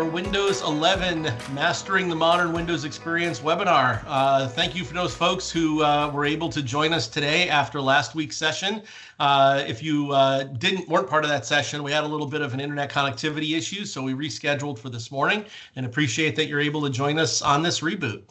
our Windows 11 Mastering the Modern Windows Experience webinar. Thank you for those folks who were able to join us today after last week's session. If you weren't part of that session, we had a little bit of an internet connectivity issue, so we rescheduled for this morning, and appreciate that you're able to join us on this reboot.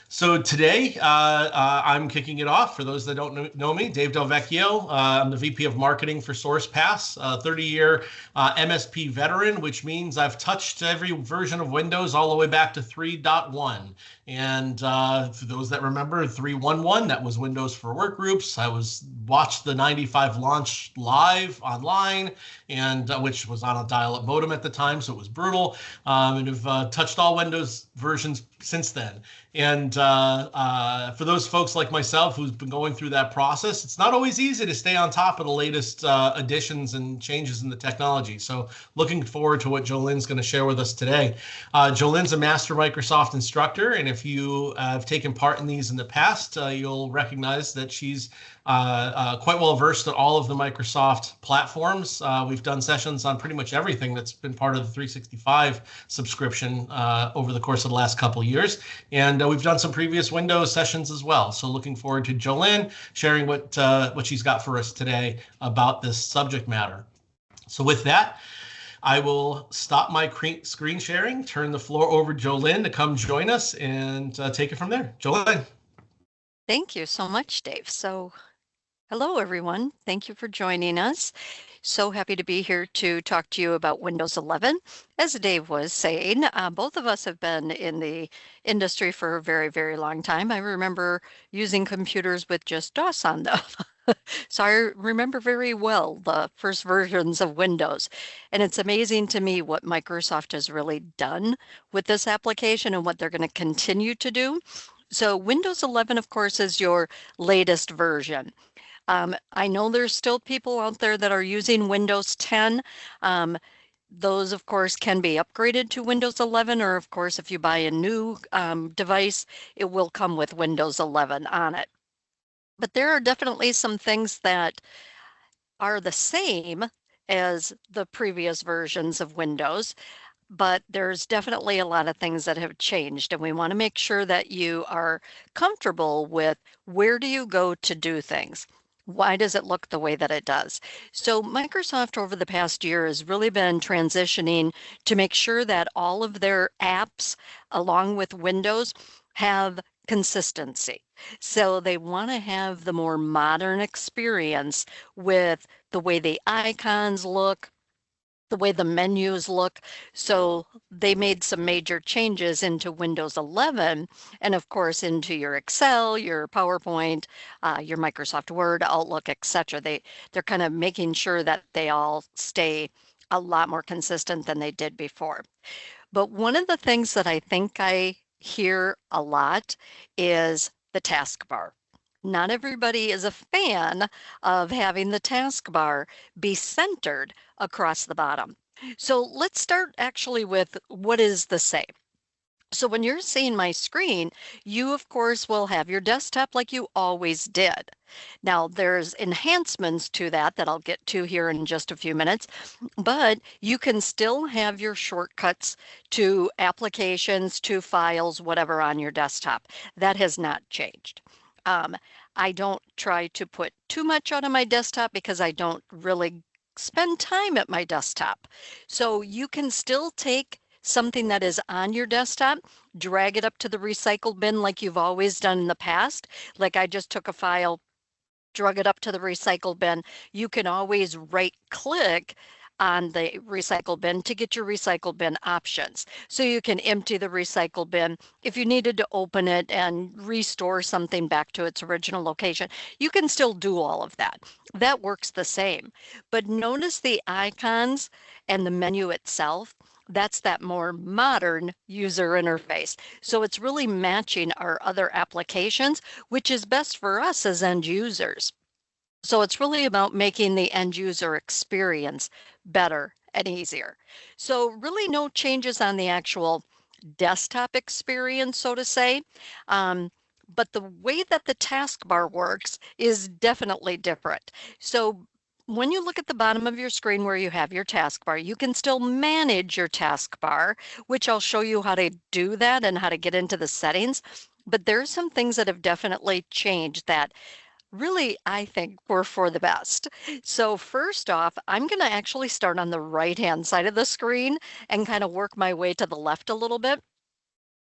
So today, I'm kicking it off. For those that don't know me, Dave Del Vecchio. I'm the VP of Marketing for Sourcepass, 30-year MSP veteran, which means I've touched every version of Windows all the way back to 3.1. And for those that remember 3.1.1, that was Windows for Workgroups. I watched the 95 launch live online, and which was on a dial-up modem at the time, so it was brutal. And have touched all Windows versions since then. And for those folks like myself who's been going through that process, it's not always easy to stay on top of the latest additions and changes in the technology. So looking forward to what Jolene's going to share with us today. Jolene's a master Microsoft instructor, and if you have taken part in these in the past, you'll recognize that she's quite well versed in all of the Microsoft platforms. We've done sessions on pretty much everything that's been part of the 365 subscription over the course of the last couple of years. And we've done some previous Windows sessions as well. So looking forward to Jolene sharing what she's got for us today about this subject matter. So with that, I will stop my screen sharing, turn the floor over to Jolene to come join us and take it from there. Jolene. Thank you so much, Dave. So hello, everyone. Thank you for joining us. So happy to be here to talk to you about Windows 11. As Dave was saying, both of us have been in the industry for a very, very long time. I remember using computers with just DOS on them. So I remember very well the first versions of Windows. And it's amazing to me what Microsoft has really done with this application and what they're going to continue to do. So Windows 11, of course, is your latest version. I know there's still people out there that are using Windows 10. Those, of course, can be upgraded to Windows 11, or of course, if you buy a new device, it will come with Windows 11 on it. But there are definitely some things that are the same as the previous versions of Windows, but there's definitely a lot of things that have changed, and we want to make sure that you are comfortable with where do you go to do things. Why does it look the way that it does? So Microsoft over the past year has really been transitioning to make sure that all of their apps, along with Windows, have consistency. So they want to have the more modern experience with the way the icons look, the way the menus look. So they made some major changes into Windows 11 and of course into your Excel, your PowerPoint, your Microsoft Word, Outlook, etc. They're kind of making sure that they all stay a lot more consistent than they did before. But one of the things that I think I hear a lot is the taskbar. Not everybody is a fan of having the taskbar be centered across the bottom. So let's start actually with what is the same. So when you're seeing my screen, you of course will have your desktop like you always did. Now there's enhancements to that I'll get to here in just a few minutes, but you can still have your shortcuts to applications, to files, whatever on your desktop. That has not changed. I don't try to put too much on my desktop because I don't really spend time at my desktop. So you can still take something that is on your desktop, drag it up to the recycle bin like you've always done in the past. Like I just took a file, drug it up to the recycle bin. You can always right click on the recycle bin to get your recycle bin options. So you can empty the recycle bin. If you needed to open it and restore something back to its original location, you can still do all of that. That works the same. But notice the icons and the menu itself. That's that more modern user interface. So it's really matching our other applications, which is best for us as end users. So it's really about making the end user experience better and easier. So really no changes on the actual desktop experience, so to say. But the way that the taskbar works is definitely different. So when you look at the bottom of your screen where you have your taskbar, you can still manage your taskbar, which I'll show you how to do that and how to get into the settings. But there are some things that have definitely changed that really, I think, were for the best. So first off, I'm going to actually start on the right-hand side of the screen and kind of work my way to the left a little bit.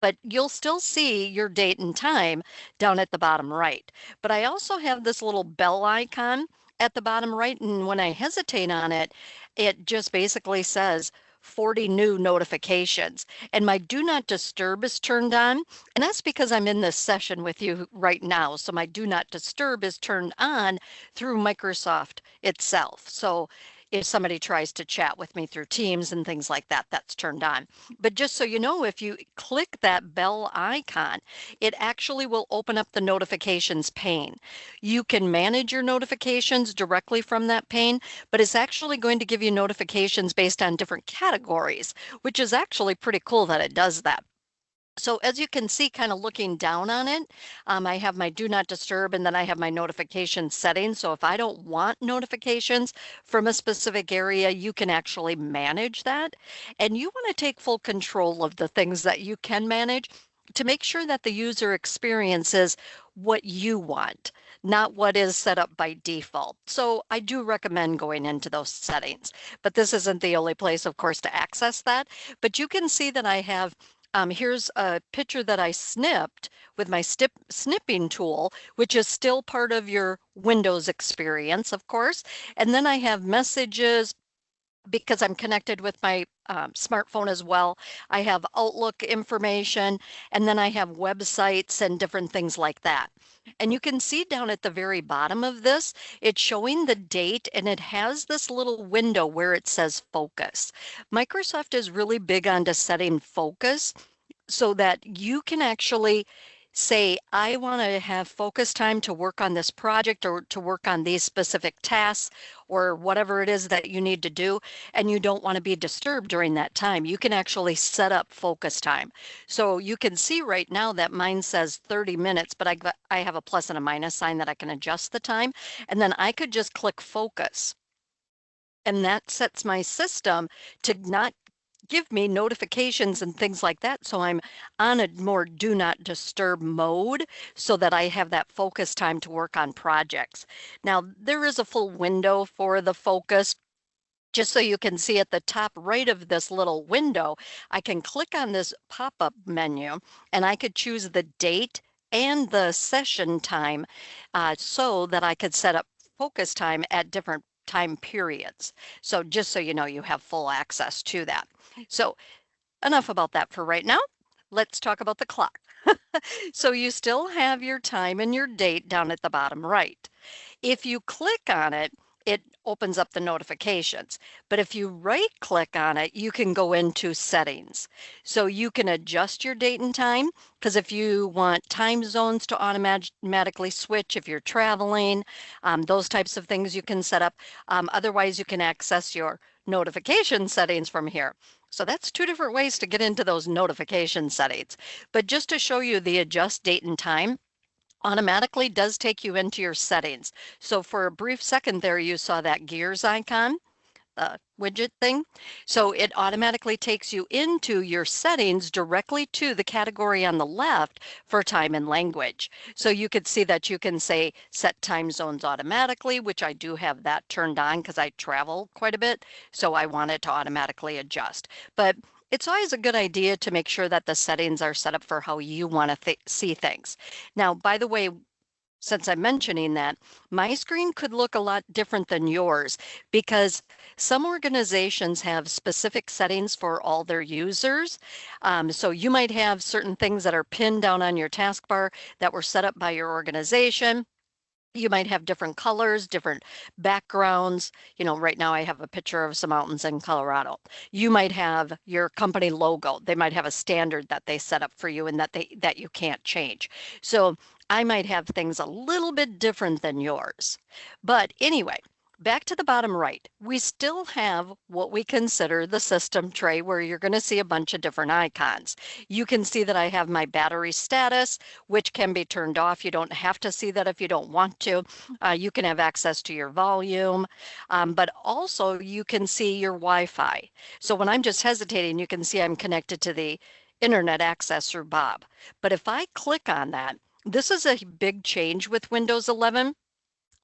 But you'll still see your date and time down at the bottom right. But I also have this little bell icon at the bottom right, and when I hesitate on it, it just basically says 40 new notifications. And my do not disturb is turned on, and that's because I'm in this session with you right now. So my do not disturb is turned on through Microsoft itself. So if somebody tries to chat with me through Teams and things like that, that's turned on. But just so you know, if you click that bell icon, it actually will open up the notifications pane. You can manage your notifications directly from that pane, but it's actually going to give you notifications based on different categories, which is actually pretty cool that it does that. So as you can see, kind of looking down on it, I have my do not disturb and then I have my notification settings. So if I don't want notifications from a specific area, you can actually manage that. And you want to take full control of the things that you can manage to make sure that the user experiences what you want, not what is set up by default. So I do recommend going into those settings, but this isn't the only place, of course, to access that. But you can see that I have here's a picture that I snipped with my snipping tool, which is still part of your Windows experience, of course. And then I have messages because I'm connected with my smartphone as well. I have Outlook information, and then I have websites and different things like that. And you can see down at the very bottom of this, it's showing the date and it has this little window where it says focus. Microsoft is really big on setting focus so that you can actually say, I want to have focus time to work on this project or to work on these specific tasks or whatever it is that you need to do, and you don't want to be disturbed during that time. You can actually set up focus time. So you can see right now that mine says 30 minutes, but I have a plus and a minus sign that I can adjust the time, and then I could just click focus. And that sets my system to not give me notifications and things like that. So I'm on a more do not disturb mode so that I have that focus time to work on projects. Now, there is a full window for the focus. Just so you can see at the top right of this little window, I can click on this pop-up menu and I could choose the date and the session time so that I could set up focus time at different time periods. So just so you know, you have full access to that. So enough about that for right now. Let's talk about the clock. So you still have your time and your date down at the bottom right. If you click on it, it opens up the notifications. But if you right click on it, you can go into settings. So you can adjust your date and time, because if you want time zones to automatically switch, if you're traveling, those types of things you can set up. Otherwise, you can access your notification settings from here. So that's two different ways to get into those notification settings. But just to show you the adjust date and time, automatically does take you into your settings. So for a brief second there, you saw that gears icon, the widget thing. So it automatically takes you into your settings directly to the category on the left for time and language. So you could see that you can say set time zones automatically, which I do have that turned on because I travel quite a bit. So I want it to automatically adjust. But it's always a good idea to make sure that the settings are set up for how you want to see things. Now, by the way, since I'm mentioning that, my screen could look a lot different than yours because some organizations have specific settings for all their users. So you might have certain things that are pinned down on your taskbar that were set up by your organization. You might have different colors, different backgrounds. You know, right now I have a picture of some mountains in Colorado. You might have your company logo. They might have a standard that they set up for you and that you can't change. So I might have things a little bit different than yours. But anyway, back to the bottom right, we still have what we consider the system tray where you're going to see a bunch of different icons. You can see that I have my battery status, which can be turned off. You don't have to see that if you don't want to. You can have access to your volume, but also you can see your Wi-Fi. So when I'm just hesitating, you can see I'm connected to the internet access through Bob. But if I click on that, this is a big change with Windows 11.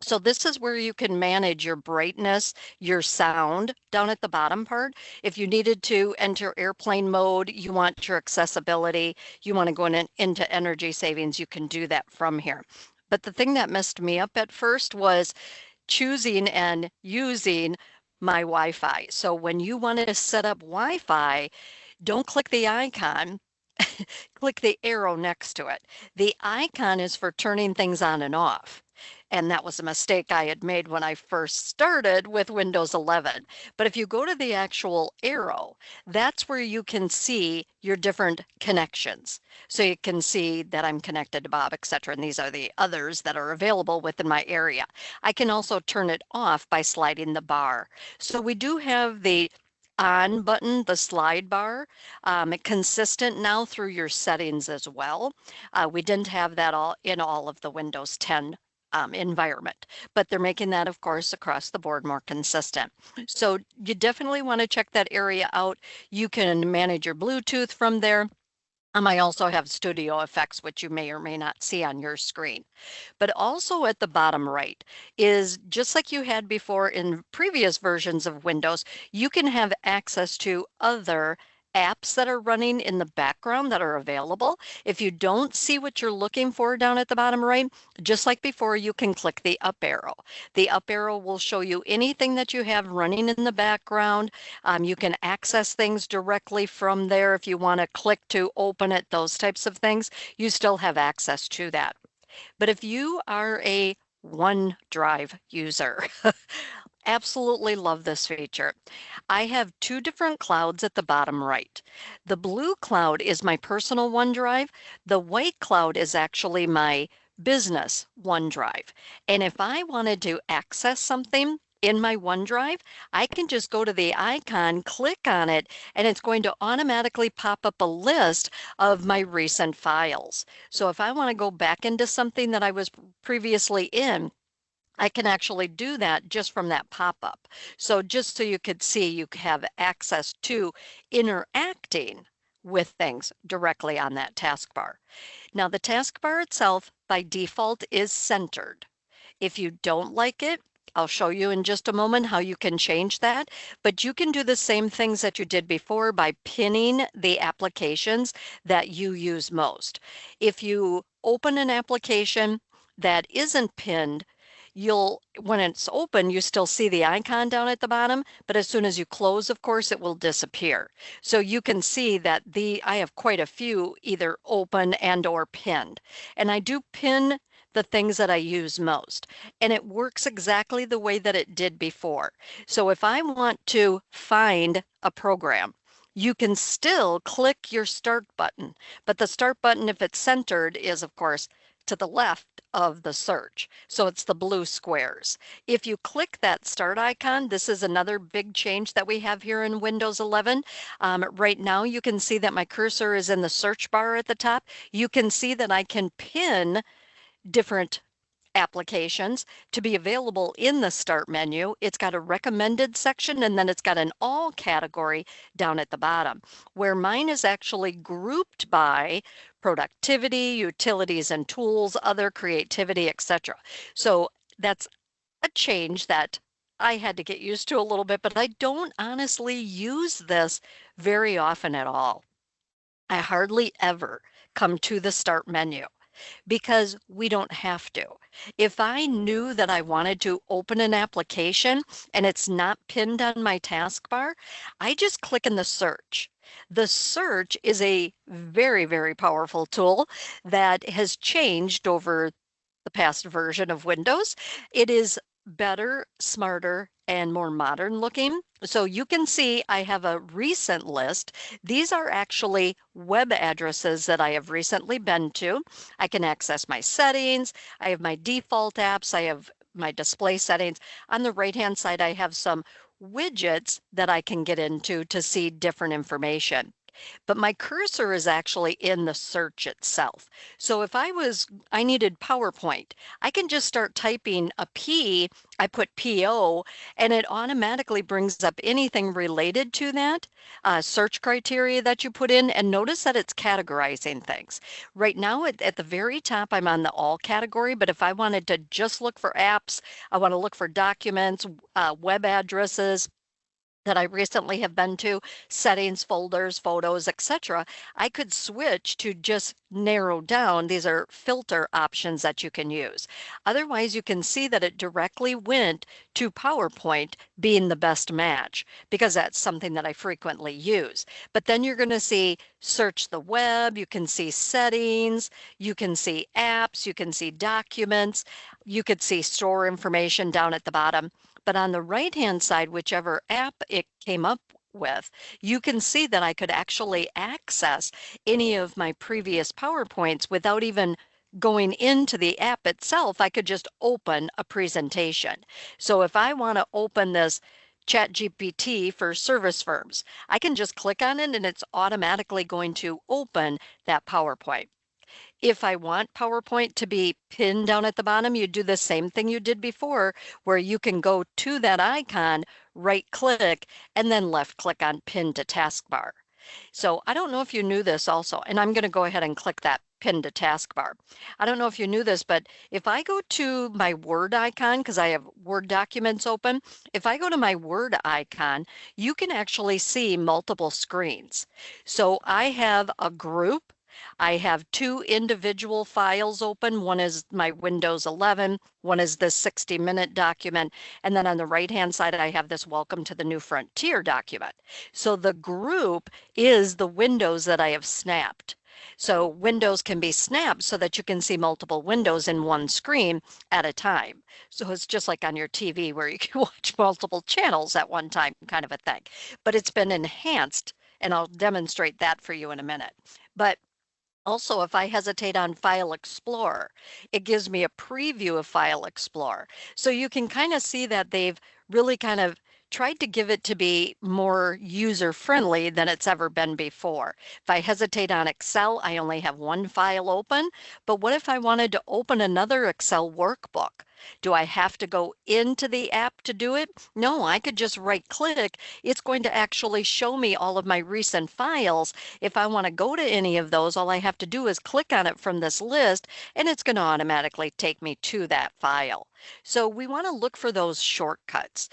So this is where you can manage your brightness, your sound down at the bottom part. If you needed to enter airplane mode, you want your accessibility, you want to go into energy savings, you can do that from here. But the thing that messed me up at first was choosing and using my Wi-Fi. So when you want to set up Wi-Fi, don't click the icon, click the arrow next to it. The icon is for turning things on and off. And that was a mistake I had made when I first started with Windows 11. But if you go to the actual arrow, that's where you can see your different connections. So you can see that I'm connected to Bob, etc. And these are the others that are available within my area. I can also turn it off by sliding the bar. So we do have the on button, the slide bar, consistent now through your settings as well. We didn't have that all in all of the Windows 10 environment, but they're making that, of course, across the board more consistent. So you definitely want to check that area out. You can manage your Bluetooth from there. I also have studio effects, which you may or may not see on your screen. But also at the bottom right is just like you had before in previous versions of Windows, you can have access to other apps that are running in the background that are available. If you don't see what you're looking for down at the bottom right, just like before, you can click the up arrow. The up arrow will show you anything that you have running in the background. You can access things directly from there. If you want to click to open it, those types of things, you still have access to that. But if you are a OneDrive user, absolutely love this feature. I have two different clouds at the bottom right. The blue cloud is my personal OneDrive. The white cloud is actually my business OneDrive. And if I wanted to access something in my OneDrive, I can just go to the icon, click on it, and it's going to automatically pop up a list of my recent files. So if I want to go back into something that I was previously in, I can actually do that just from that pop-up. So just so you could see, you have access to interacting with things directly on that taskbar. Now the taskbar itself by default is centered. If you don't like it, I'll show you in just a moment how you can change that, but you can do the same things that you did before by pinning the applications that you use most. If you open an application that isn't pinned, when it's open, you still see the icon down at the bottom, but as soon as you close, of course, it will disappear. So you can see that I have quite a few either open and or pinned. And I do pin the things that I use most. And it works exactly the way that it did before. So if I want to find a program, you can still click your start button, but the start button, if it's centered, is of course to the left of the search. So it's the blue squares. If you click that start icon, this is another big change that we have here in Windows 11. Right now, you can see that my cursor is in the search bar at the top. You can see that I can pin different applications to be available in the start menu. It's got a recommended section and then it's got an all category down at the bottom, where mine is actually grouped by productivity, utilities and tools, other creativity, etc. So that's a change that I had to get used to a little bit, but I don't honestly use this very often at all. I hardly ever come to the start menu because we don't have to. If I knew that I wanted to open an application and it's not pinned on my taskbar, I just click in the search. The search is a very, very powerful tool that has changed over the past version of Windows. It is better, smarter, and more modern looking. So you can see I have a recent list. These are actually web addresses that I have recently been to. I can access my settings. I have my default apps. I have my display settings. On the right-hand side, I have some widgets that I can get into to see different information. But my cursor is actually in the search itself. So if I needed PowerPoint, I can just start typing a P, I put PO, and it automatically brings up anything related to that search criteria that you put in. And notice that it's categorizing things. Right now at the very top, I'm on the all category, but if I wanted to just look for apps, I want to look for documents, web addresses, that I recently have been to, settings, folders, photos, etc., I could switch to just narrow down. These are filter options that you can use. Otherwise, you can see that it directly went to PowerPoint being the best match because that's something that I frequently use. But then you're going to see search the web, you can see settings, you can see apps, you can see documents, you could see store information down at the bottom. But on the right-hand side, whichever app it came up with, you can see that I could actually access any of my previous PowerPoints without even going into the app itself. I could just open a presentation. So if I want to open this ChatGPT for service firms, I can just click on it and it's automatically going to open that PowerPoint. If I want PowerPoint to be pinned down at the bottom, you do the same thing you did before, where you can go to that icon, right click, and then left click on Pin to Taskbar. So I don't know if you knew this also, and I'm going to go ahead and click that Pin to Taskbar. I don't know if you knew this, but if I go to my Word icon, because I have Word documents open, if I go to my Word icon, you can actually see multiple screens. So I have a group. I have two individual files open. One is my Windows 11, one is this 60-minute document, and then on the right-hand side, I have this Welcome to the New Frontier document. So the group is the windows that I have snapped. So windows can be snapped so that you can see multiple windows in one screen at a time. So it's just like on your TV where you can watch multiple channels at one time, kind of a thing. But it's been enhanced, and I'll demonstrate that for you in a minute. But also, if I hesitate on File Explorer, it gives me a preview of File Explorer. So you can kind of see that they've really kind of tried to give it to be more user-friendly than it's ever been before. If I hesitate on Excel, I only have one file open, but what if I wanted to open another Excel workbook? Do I have to go into the app to do it? No, I could just right-click. It's going to actually show me all of my recent files. If I want to go to any of those, all I have to do is click on it from this list, and it's going to automatically take me to that file. So we want to look for those shortcuts.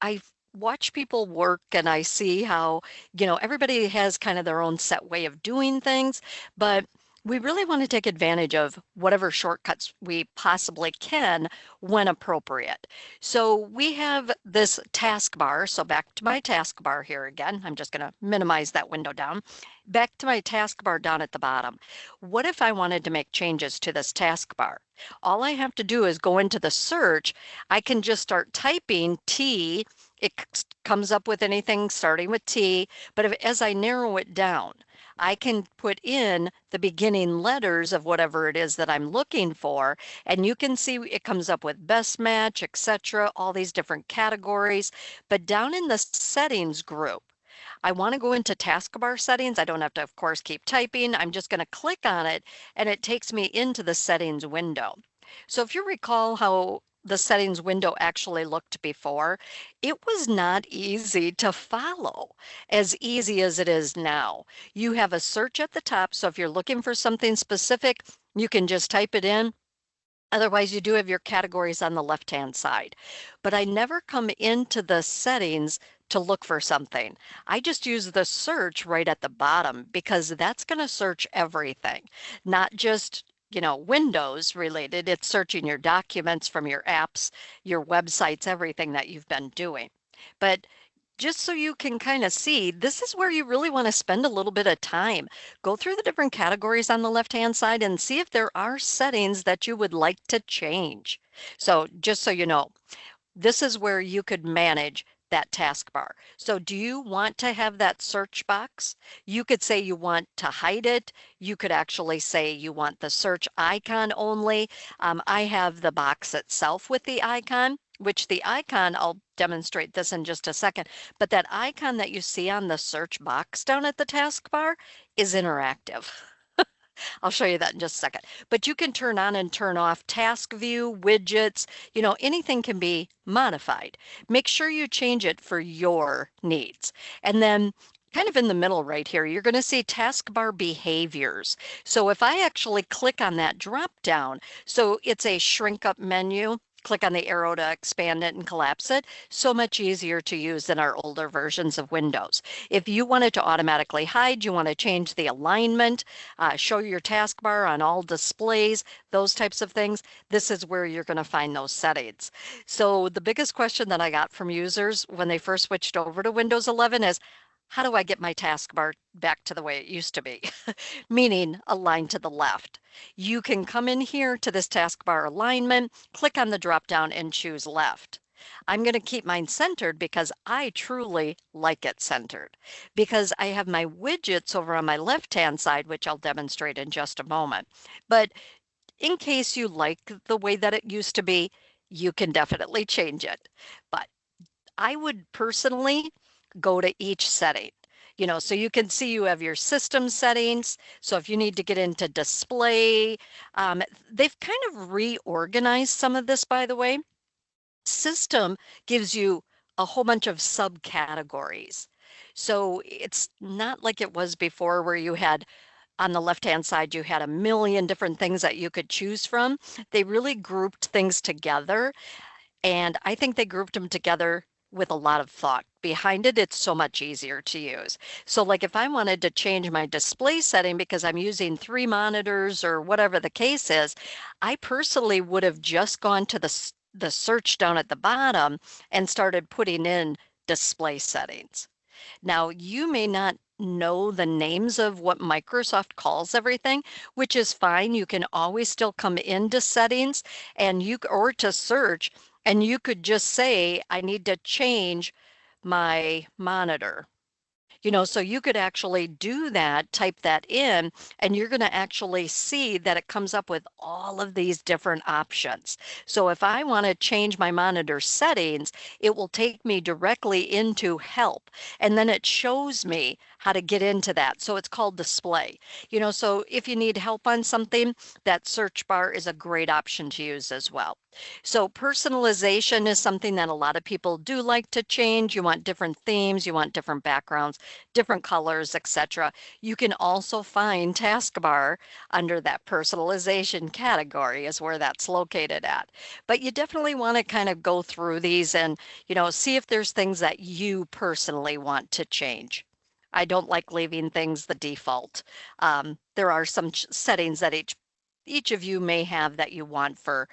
I watch people work and I see how, everybody has kind of their own set way of doing things, but we really want to take advantage of whatever shortcuts we possibly can when appropriate. So we have this taskbar. So back to my taskbar here again. I'm just going to minimize that window down. Back to my taskbar down at the bottom. What if I wanted to make changes to this taskbar? All I have to do is go into the search. I can just start typing T. It comes up with anything starting with T, but as I narrow it down, I can put in the beginning letters of whatever it is that I'm looking for, and you can see it comes up with best match, etc., all these different categories. But down in the settings group, I want to go into taskbar settings. I don't have to, of course, keep typing. I'm just going to click on it, and it takes me into the settings window. So if you recall how the settings window actually looked before, it was not easy to follow, as easy as it is now. You have a search at the top, so if you're looking for something specific, you can just type it in. Otherwise, you do have your categories on the left-hand side. But I never come into the settings to look for something. I just use the search right at the bottom because that's going to search everything, not just Windows related. It's searching your documents from your apps, your websites, everything that you've been doing. But just so you can kind of see, this is where you really want to spend a little bit of time. Go through the different categories on the left-hand side and see if there are settings that you would like to change. So just so you know, this is where you could manage that taskbar. So do you want to have that search box? You could say you want to hide it. You could actually say you want the search icon only. I have the box itself with the icon, which the icon, I'll demonstrate this in just a second, but that icon that you see on the search box down at the taskbar is interactive. I'll show you that in just a second. But you can turn on and turn off task view, widgets, anything can be modified. Make sure you change it for your needs. And then kind of in the middle right here, you're going to see taskbar behaviors. So if I actually click on that drop down, so it's a shrink up menu. Click on the arrow to expand it and collapse it. So much easier to use than our older versions of Windows. If you wanted to automatically hide, you want to change the alignment, show your taskbar on all displays, those types of things, this is where you're going to find those settings. So the biggest question that I got from users when they first switched over to Windows 11 is, how do I get my taskbar back to the way it used to be? Meaning aligned to the left. You can come in here to this taskbar alignment, click on the drop down and choose left. I'm going to keep mine centered because I truly like it centered. Because I have my widgets over on my left-hand side, which I'll demonstrate in just a moment. But in case you like the way that it used to be, you can definitely change it. But I would personally go to each setting. So you can see you have your system settings. So if you need to get into display, they've kind of reorganized some of this, by the way. System gives you a whole bunch of subcategories. So it's not like it was before where you had on the left-hand side, you had a million different things that you could choose from. They really grouped things together. And I think they grouped them together with a lot of thought behind it. It's so much easier to use. So like if I wanted to change my display setting because I'm using 3 monitors or whatever the case is, I personally would have just gone to the search down at the bottom and started putting in display settings. Now, you may not know the names of what Microsoft calls everything, which is fine. You can always still come into settings and or to search, and you could just say, I need to change my monitor. So you could actually do that, type that in, and you're going to actually see that it comes up with all of these different options. So if I want to change my monitor settings, it will take me directly into help, and then it shows me how to get into that. So it's called display. So if you need help on something, that search bar is a great option to use as well. So personalization is something that a lot of people do like to change. You want different themes, you want different backgrounds, different colors, etc. You can also find Taskbar under that personalization category is where that's located at. But you definitely want to kind of go through these and, see if there's things that you personally want to change. I don't like leaving things the default. There are some settings that each of you may have that you want for,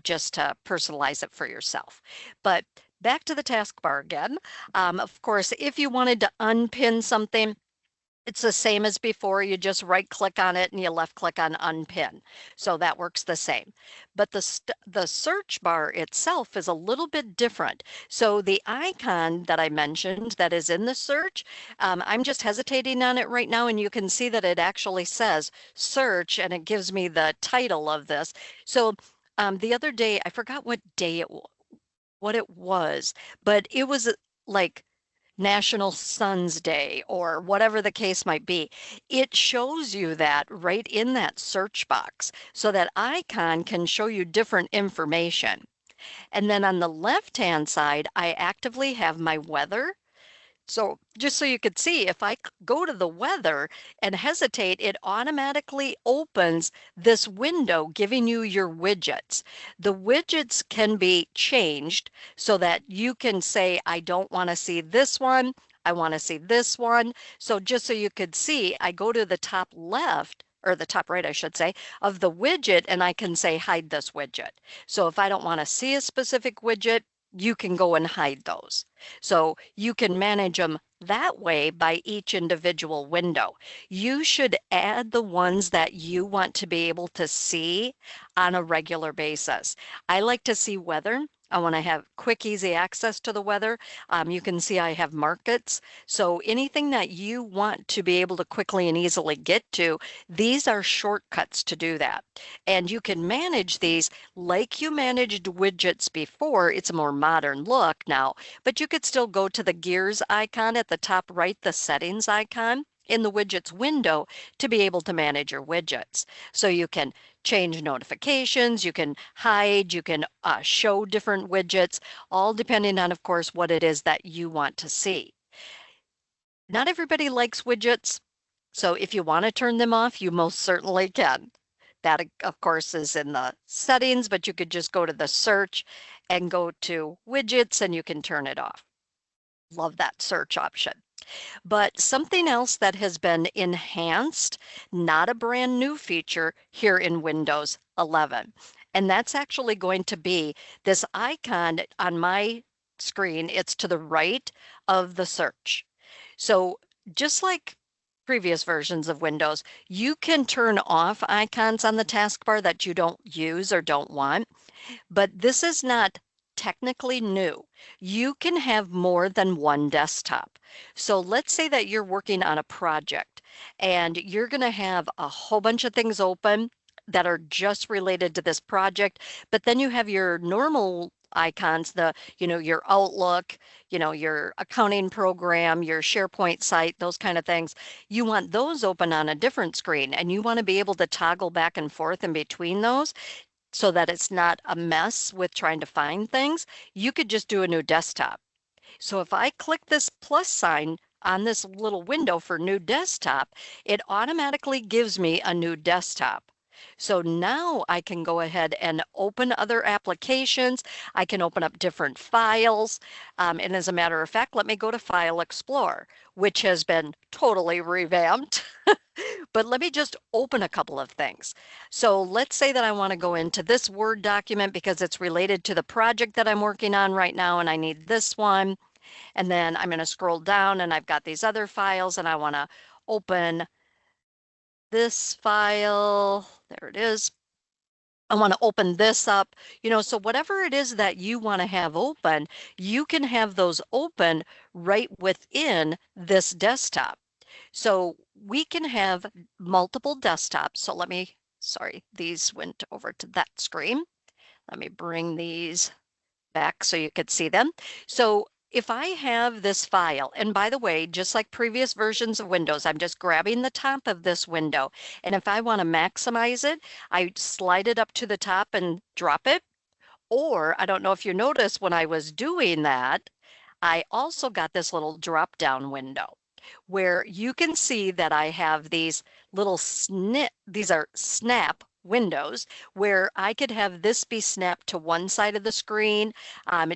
just to personalize it for yourself. But back to the taskbar again. Of course, if you wanted to unpin something, it's the same as before. You just right click on it and you left click on unpin. So that works the same. But the search bar itself is a little bit different. So the icon that I mentioned that is in the search, I'm just hesitating on it right now, and you can see that it actually says search and it gives me the title of this. So the other day, I forgot what day what it was, but it was like National Sun's Day or whatever the case might be. It shows you that right in that search box. So that icon can show you different information. And then on the left-hand side, I actively have my weather. So just so you could see, if I go to the weather and hesitate, it automatically opens this window giving you your widgets. The widgets can be changed so that you can say, I don't want to see this one. I want to see this one. So just so you could see, I go to the top left or the top right, I should say, of the widget, and I can say hide this widget. So if I don't want to see a specific widget, you can go and hide those. So you can manage them that way by each individual window. You should add the ones that you want to be able to see on a regular basis. I like to see weather. I want to have quick, easy access to the weather. You can see I have markets. So anything that you want to be able to quickly and easily get to, these are shortcuts to do that. And you can manage these like you managed widgets before. It's a more modern look now, but you could still go to the gears icon at the top right, the settings icon in the widgets window to be able to manage your widgets. So you can change notifications, you can hide, you can show different widgets, all depending on, of course, what it is that you want to see. Not everybody likes widgets, so if you want to turn them off, you most certainly can. That, of course, is in the settings, but you could just go to the search and go to widgets and you can turn it off. Love that search option. But something else that has been enhanced, not a brand new feature here in Windows 11, and that's actually going to be this icon on my screen. It's to the right of the search. So just like previous versions of Windows, you can turn off icons on the taskbar that you don't use or don't want. But this is not technically new. You can have more than one desktop. So let's say that you're working on a project and you're going to have a whole bunch of things open that are just related to this project, but then you have your normal icons, your Outlook, your accounting program, your SharePoint site, those kind of things. You want those open on a different screen and you want to be able to toggle back and forth in between those so that it's not a mess with trying to find things. You could just do a new desktop. So if I click this plus sign on this little window for new desktop, it automatically gives me a new desktop. So now I can go ahead and open other applications. I can open up different files. And as a matter of fact, let me go to File Explorer, which has been totally revamped. But let me just open a couple of things. So let's say that I want to go into this Word document because it's related to the project that I'm working on right now, and I need this one. And then I'm going to scroll down and I've got these other files and I want to open this file. There it is. I want to open this up, so whatever it is that you want to have open, you can have those open right within this desktop. So we can have multiple desktops. So sorry, these went over to that screen. Let me bring these back so you could see them. So if I have this file, and by the way, just like previous versions of Windows, I'm just grabbing the top of this window. And if I want to maximize it, I slide it up to the top and drop it. Or I don't know if you noticed when I was doing that, I also got this little drop down window where you can see that I have these these are snap windows where I could have this be snapped to one side of the screen,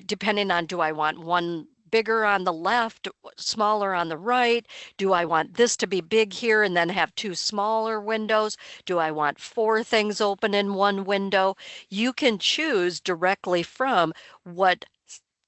depending on do I want one bigger on the left, smaller on the right? Do I want this to be big here and then have two smaller windows? Do I want four things open in one window? You can choose directly from what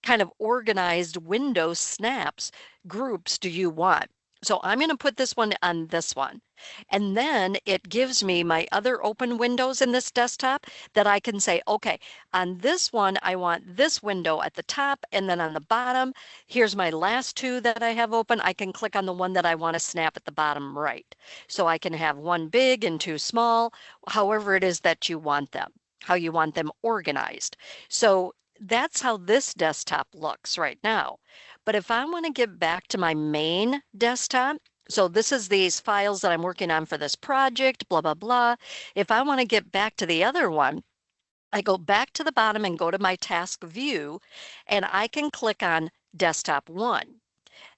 kind of organized window snaps groups do you want. So I'm going to put this one on this one. And then it gives me my other open windows in this desktop that I can say, okay, on this one, I want this window at the top, and then on the bottom, here's my last two that I have open. I can click on the one that I want to snap at the bottom right. So I can have one big and two small, however it is that you want them, how you want them organized. So that's how this desktop looks right now. But if I want to get back to my main desktop, so this is these files that I'm working on for this project, blah, blah, blah. If I want to get back to the other one, I go back to the bottom and go to my task view, and I can click on desktop one.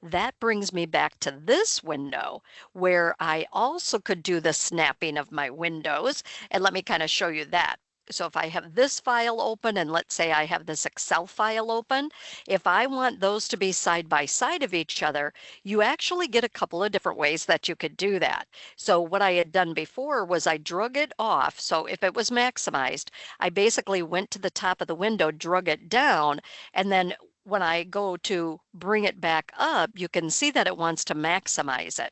That brings me back to this window where I also could do the snapping of my windows. And let me kind of show you that. So if I have this file open, and let's say I have this Excel file open, if I want those to be side by side of each other, you actually get a couple of different ways that you could do that. So what I had done before was I drug it off. So if it was maximized, I basically went to the top of the window, drug it down, and then when I go to bring it back up, you can see that it wants to maximize it.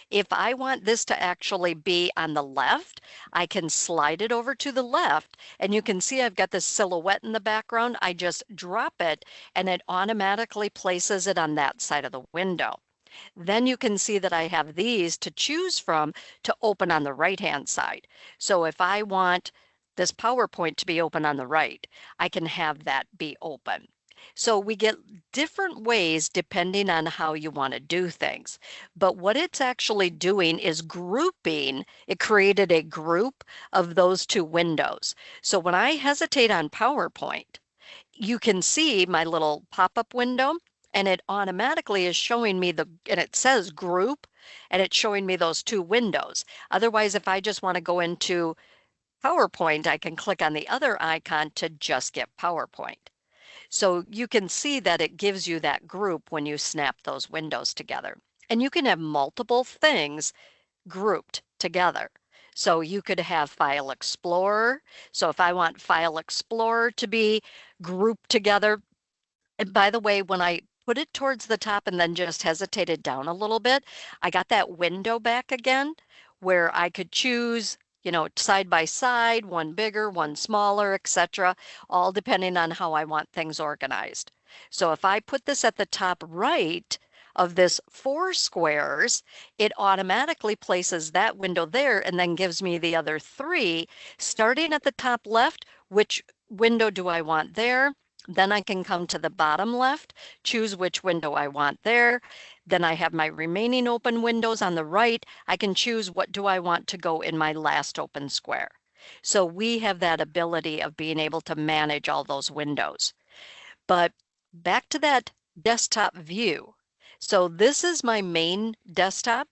If I want this to actually be on the left, I can slide it over to the left, and you can see I've got this silhouette in the background. I just drop it and it automatically places it on that side of the window. Then you can see that I have these to choose from to open on the right-hand side. So if I want this PowerPoint to be open on the right, I can have that be open. So we get different ways depending on how you want to do things. But what it's actually doing is grouping. It created a group of those two windows. So when I hesitate on PowerPoint, you can see my little pop-up window, and it automatically is showing me and it says group, and it's showing me those two windows. Otherwise, if I just want to go into PowerPoint, I can click on the other icon to just get PowerPoint. So you can see that it gives you that group when you snap those windows together. And you can have multiple things grouped together. So you could have File Explorer. So if I want File Explorer to be grouped together, and by the way, when I put it towards the top and then just hesitated down a little bit, I got that window back again where I could choose, side by side, one bigger, one smaller, etc., all depending on how I want things organized. So if I put this at the top right of this 4 squares, it automatically places that window there and then gives me the other 3. Starting at the top left, which window do I want there? Then I can come to the bottom left, choose which window I want there. Then I have my remaining open windows on the right. I can choose what do I want to go in my last open square. So we have that ability of being able to manage all those windows. But back to that desktop view. So this is my main desktop.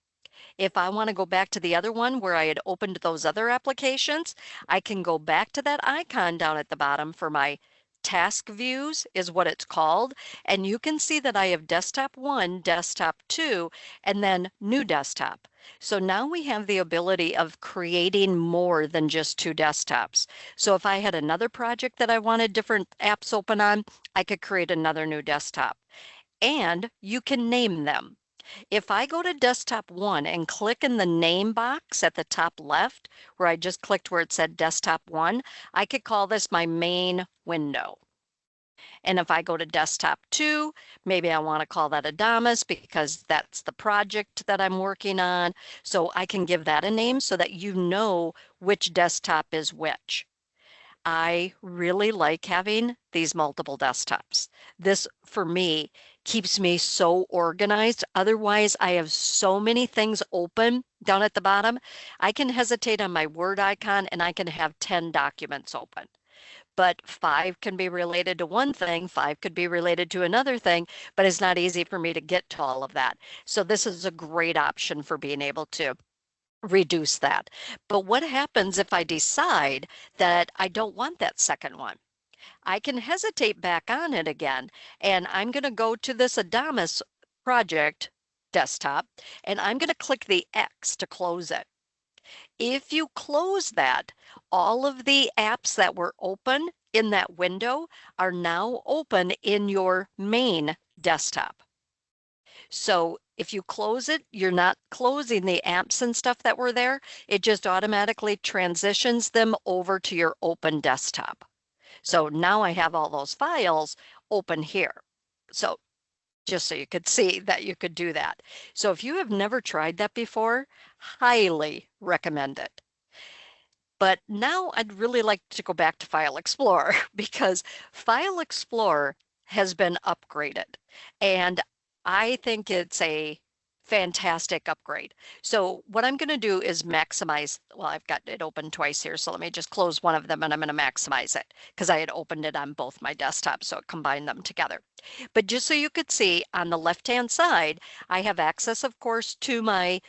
If I want to go back to the other one where I had opened those other applications, I can go back to that icon down at the bottom for my task views is what it's called. And you can see that I have desktop 1, desktop 2, and then new desktop. So now we have the ability of creating more than just 2 desktops. So if I had another project that I wanted different apps open on, I could create another new desktop. And you can name them. If I go to desktop 1 and click in the name box at the top left, where I just clicked where it said desktop 1, I could call this my main window. And if I go to desktop 2, maybe I want to call that Adamas because that's the project that I'm working on. So I can give that a name so that you know which desktop is which. I really like having these multiple desktops. This, for me, keeps me so organized. Otherwise, I have so many things open down at the bottom. I can hesitate on my Word icon and I can have 10 documents open. But 5 can be related to one thing, 5 could be related to another thing, but it's not easy for me to get to all of that. So this is a great option for being able to reduce that. But what happens if I decide that I don't want that second one? I can hesitate back on it again, and I'm going to go to this Adamas project desktop, and I'm going to click the X to close it. If you close that, all of the apps that were open in that window are now open in your main desktop. So if you close it, you're not closing the apps and stuff that were there. It just automatically transitions them over to your open desktop. So now I have all those files open here. So just so you could see that you could do that. So if you have never tried that before, highly recommend it. But now I'd really like to go back to File Explorer because File Explorer has been upgraded. And I think it's a fantastic upgrade. So what I'm going to do is maximize, well, I've got it open twice here, so let me just close one of them and I'm going to maximize it because I had opened it on both my desktops, so it combined them together. But just so you could see on the left-hand side, I have access, of course, to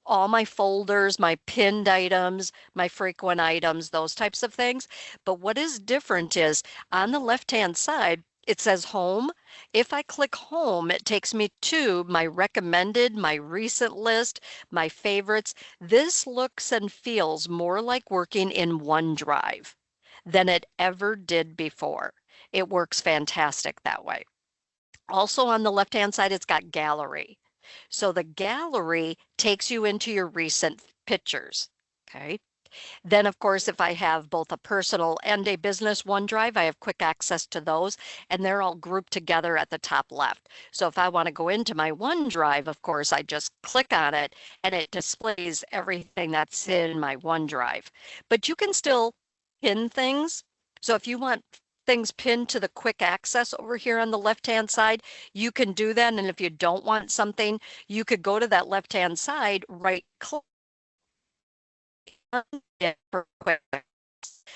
all my folders, my pinned items, my frequent items, those types of things. But what is different is on the left-hand side, it says home. If I click home, it takes me to my recommended, my recent list, my favorites. This looks and feels more like working in OneDrive than it ever did before. It works fantastic that way. Also on the left-hand side, it's got gallery. So the gallery takes you into your recent pictures. Okay. Then, of course, if I have both a personal and a business OneDrive, I have quick access to those, and they're all grouped together at the top left. So if I want to go into my OneDrive, of course, I just click on it and it displays everything that's in my OneDrive. But you can still pin things. So if you want things pinned to the quick access over here on the left-hand side, you can do that. And if you don't want something, you could go to that left-hand side, right click for quick.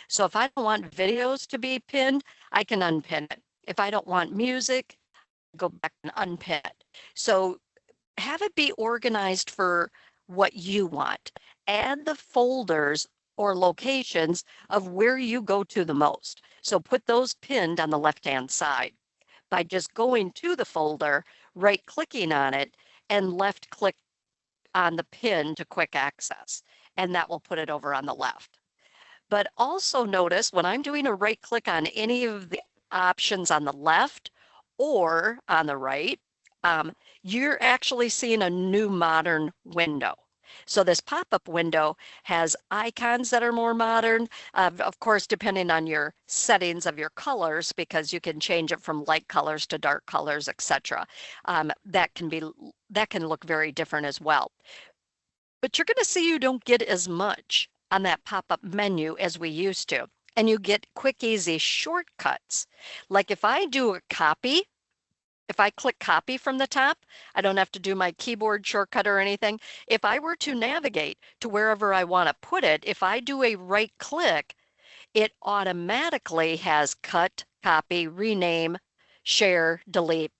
So if I don't want videos to be pinned, I can unpin it. If I don't want music, go back and unpin it. So have it be organized for what you want. Add the folders or locations of where you go to the most. So put those pinned on the left-hand side by just going to the folder, right-clicking on it, and left-click on the pin to quick access. And that will put it over on the left. But also notice when I'm doing a right click on any of the options on the left or on the right, you're actually seeing a new modern window. So this pop-up window has icons that are more modern, of course, depending on your settings of your colors, because you can change it from light colors to dark colors, etc. That can look very different as well. But you're going to see you don't get as much on that pop-up menu as we used to. And you get quick, easy shortcuts. Like if I do a copy, if I click copy from the top, I don't have to do my keyboard shortcut or anything. If I were to navigate to wherever I want to put it, if I do a right click, it automatically has cut, copy, rename, share, delete.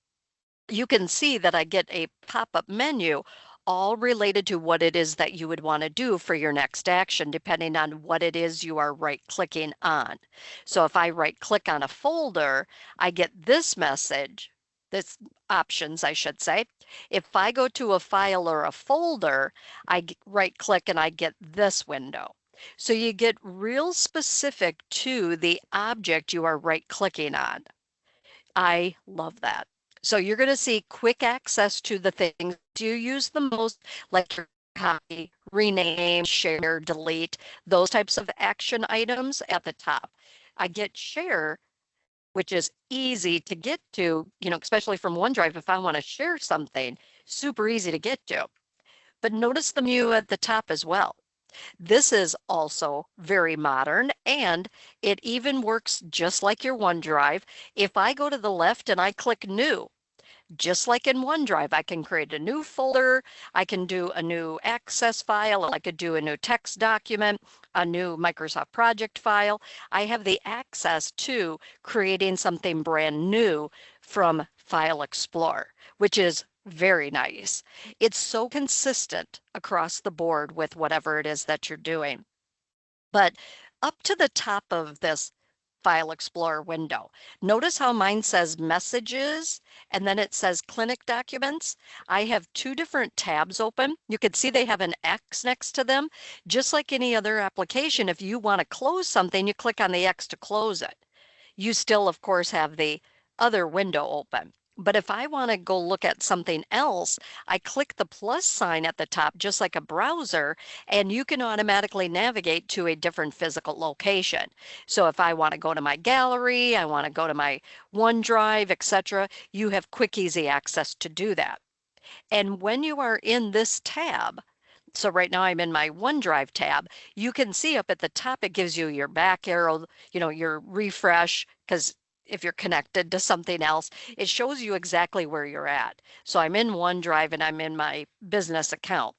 You can see that I get a pop-up menu all related to what it is that you would want to do for your next action, depending on what it is you are right-clicking on. So if I right-click on a folder, I get this message, this options, I should say. If I go to a file or a folder, I right-click and I get this window. So you get real specific to the object you are right-clicking on. I love that. So you're going to see quick access to the things you use the most, like your copy, rename, share, delete, those types of action items at the top. I get share, which is easy to get to, especially from OneDrive if I want to share something, super easy to get to. But notice the menu at the top as well. This is also very modern, and it even works just like your OneDrive. If I go to the left and I click New, just like in OneDrive, I can create a new folder, I can do a new Access file, I could do a new text document, a new Microsoft project file. I have the access to creating something brand new from File Explorer, which is very nice. It's so consistent across the board with whatever it is that you're doing. But up to the top of this File Explorer window, notice how mine says Messages and then it says Clinic Documents. I have two different tabs open. You can see they have an X next to them. Just like any other application, if you want to close something, you click on the X to close it. You still, of course, have the other window open. But if I want to go look at something else, I click the plus sign at the top, just like a browser, and you can automatically navigate to a different physical location. So if I want to go to my gallery, I want to go to my OneDrive, etc., you have quick, easy access to do that. And when you are in this tab, so right now I'm in my OneDrive tab, you can see up at the top, it gives you your back arrow, your refresh, because if you're connected to something else, it shows you exactly where you're at. So I'm in OneDrive and I'm in my business account.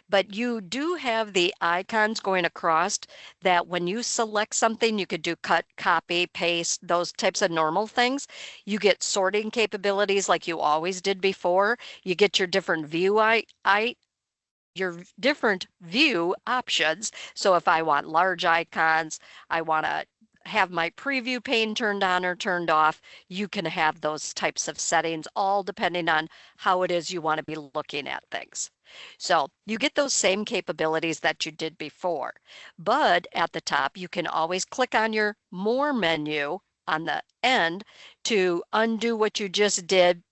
But you do have the icons going across that when you select something, you could do cut, copy, paste, those types of normal things. You get sorting capabilities like you always did before. You get your different your different view options. So if I want large icons, I want to have my preview pane turned on or turned off, you can have those types of settings, all depending on how it is you want to be looking at things. So you get those same capabilities that you did before, but at the top, you can always click on your More menu on the end to undo what you just did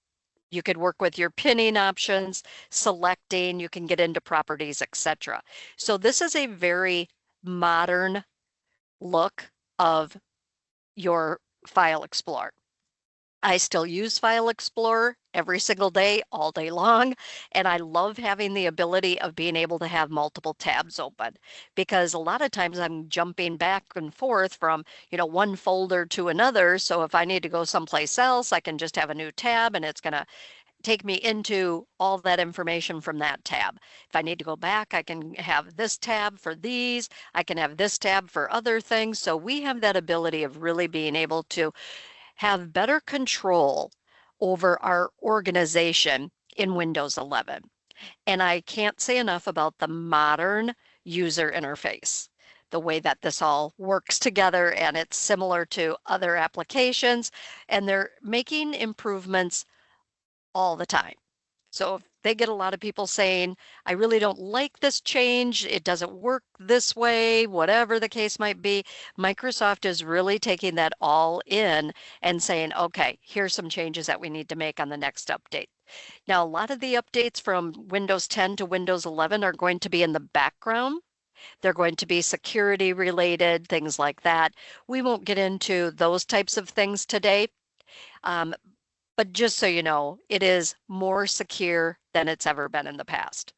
You could work with your pinning options, selecting, you can get into properties, etc. So this is a very modern look of your File Explorer. I still use File Explorer every single day, all day long, and I love having the ability of being able to have multiple tabs open because a lot of times I'm jumping back and forth from, one folder to another. So if I need to go someplace else, I can just have a new tab and it's going to take me into all that information from that tab. If I need to go back, I can have this tab for these. I can have this tab for other things. So we have that ability of really being able to have better control over our organization in Windows 11. And I can't say enough about the modern user interface, the way that this all works together, and it's similar to other applications, and they're making improvements all the time. So if they get a lot of people saying, I really don't like this change, it doesn't work this way, whatever the case might be, Microsoft is really taking that all in and saying, okay, here's some changes that we need to make on the next update. Now, a lot of the updates from Windows 10 to Windows 11 are going to be in the background. They're going to be security related, things like that. We won't get into those types of things today. Um, but just so you know, it is more secure than it's ever been in the past.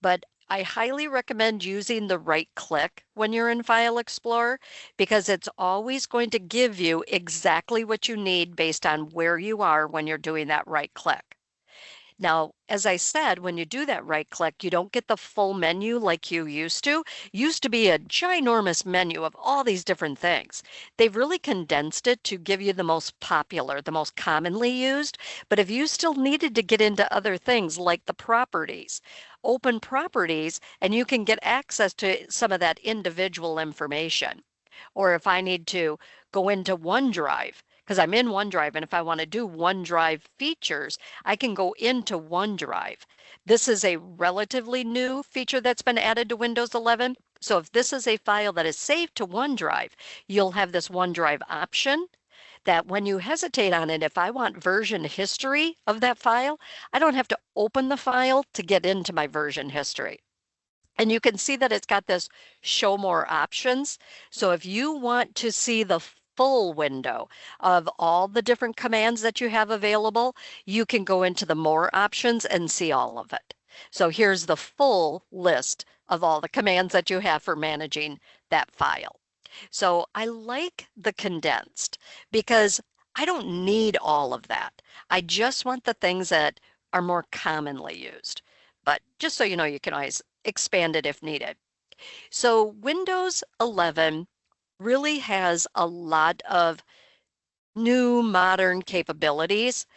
But I highly recommend using the right click when you're in File Explorer because it's always going to give you exactly what you need based on where you are when you're doing that right click. Now, as I said, when you do that right click, you don't get the full menu like you used to. Used to be a ginormous menu of all these different things. They've really condensed it to give you the most popular, the most commonly used. But if you still needed to get into other things like the properties, open properties, and you can get access to some of that individual information. Or if I need to go into OneDrive, because I'm in OneDrive, and if I want to do OneDrive features, I can go into OneDrive. This is a relatively new feature that's been added to Windows 11. So if this is a file that is saved to OneDrive, you'll have this OneDrive option that when you hesitate on it, if I want version history of that file, I don't have to open the file to get into my version history. And you can see that it's got this show more options. So if you want to see the full window of all the different commands that you have available, you can go into the more options and see all of it. So here's the full list of all the commands that you have for managing that file. So I like the condensed because I don't need all of that. I just want the things that are more commonly used. But just so you know, you can always expand it if needed. So Windows 11 really has a lot of new modern capabilities,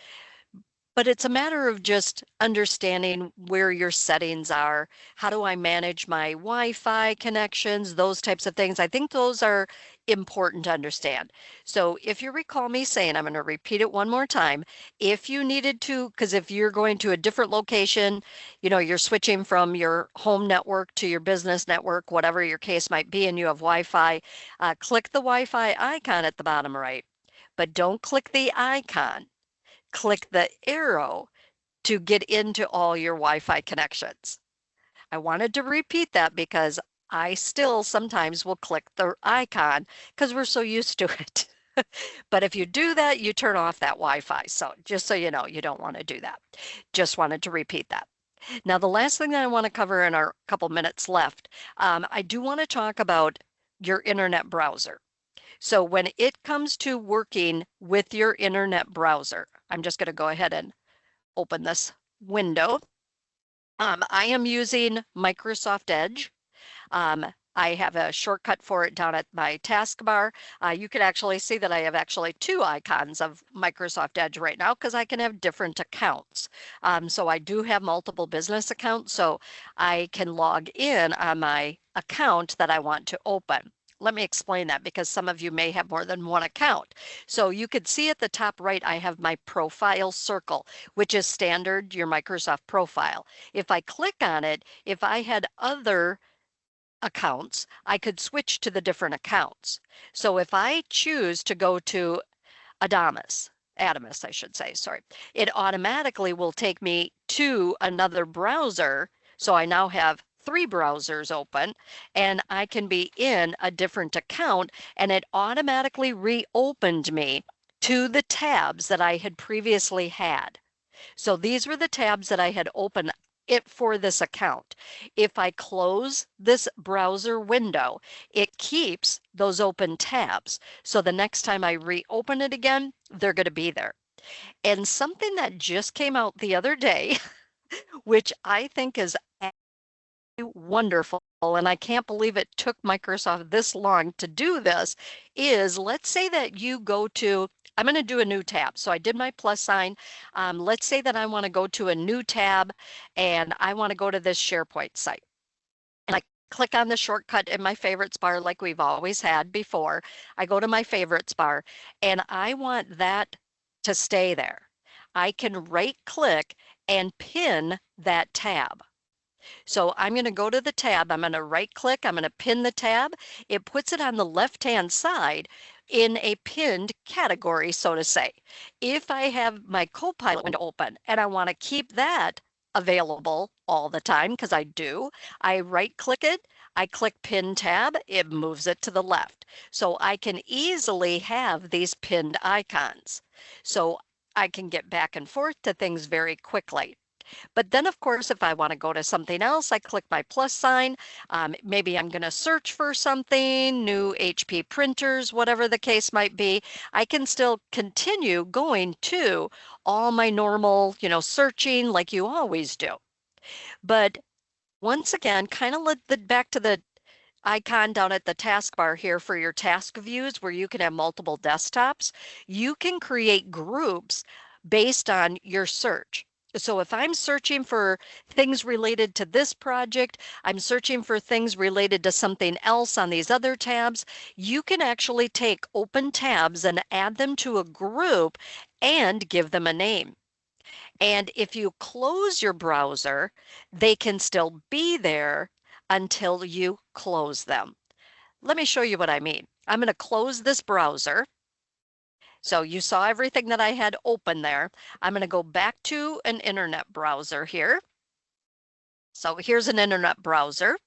but it's a matter of just understanding where your settings are. How do I manage my Wi-Fi connections, those types of things. I think those are important to understand. So if you recall me saying, I'm going to repeat it one more time, if you needed to, because if you're going to a different location, you're switching from your home network to your business network, whatever your case might be, and you have Wi-Fi, click the Wi-Fi icon at the bottom right, but don't click the icon. Click the arrow to get into all your Wi-Fi connections. I wanted to repeat that because I still sometimes will click the icon because we're so used to it. But if you do that, you turn off that Wi-Fi. So just so you know, you don't want to do that. Just wanted to repeat that. Now, the last thing that I want to cover in our couple minutes left, I do want to talk about your internet browser. So when it comes to working with your internet browser, I'm just going to go ahead and open this window. I am using Microsoft Edge. I have a shortcut for it down at my taskbar. You can actually see that I have actually two icons of Microsoft Edge right now because I can have different accounts. So I do have multiple business accounts, so I can log in on my account that I want to open. Let me explain that because some of you may have more than one account. So you could see at the top right, I have my profile circle, which is standard, your Microsoft profile. If I click on it, if I had other accounts, I could switch to the different accounts. So if I choose to go to Adamus Adamus, I should say, sorry. It automatically will take me to another browser. So I now have 3 browsers open, and I can be in a different account, and it automatically reopened me to the tabs that I had previously had. So these were the tabs that I had opened it for this account. If I close this browser window, it keeps those open tabs. So the next time I reopen it again, they're going to be there. And something that just came out the other day, which I think is wonderful, and I can't believe it took Microsoft this long to do this, is let's say that you go to, I'm going to do a new tab. So I did my plus sign. Let's say that I want to go to a new tab and I want to go to this SharePoint site. And I click on the shortcut in my favorites bar like we've always had before. I go to my favorites bar and I want that to stay there. I can right click and pin that tab. So I'm going to go to the tab, I'm going to right click, I'm going to pin the tab. It puts it on the left-hand side in a pinned category, so to say. If I have my Copilot window open and I want to keep that available all the time, because I do, I right click it, I click pin tab, it moves it to the left. So I can easily have these pinned icons. So I can get back and forth to things very quickly. But then, of course, if I want to go to something else, I click my plus sign. Maybe I'm going to search for something, new HP printers, whatever the case might be. I can still continue going to all my normal, searching like you always do. But once again, kind of back to the icon down at the taskbar here for your task views where you can have multiple desktops. You can create groups based on your search. So if I'm searching for things related to this project, I'm searching for things related to something else on these other tabs, you can actually take open tabs and add them to a group and give them a name. And if you close your browser, they can still be there until you close them. Let me show you what I mean. I'm going to close this browser. So you saw everything that I had open there. I'm going to go back to an internet browser here. So here's an internet browser.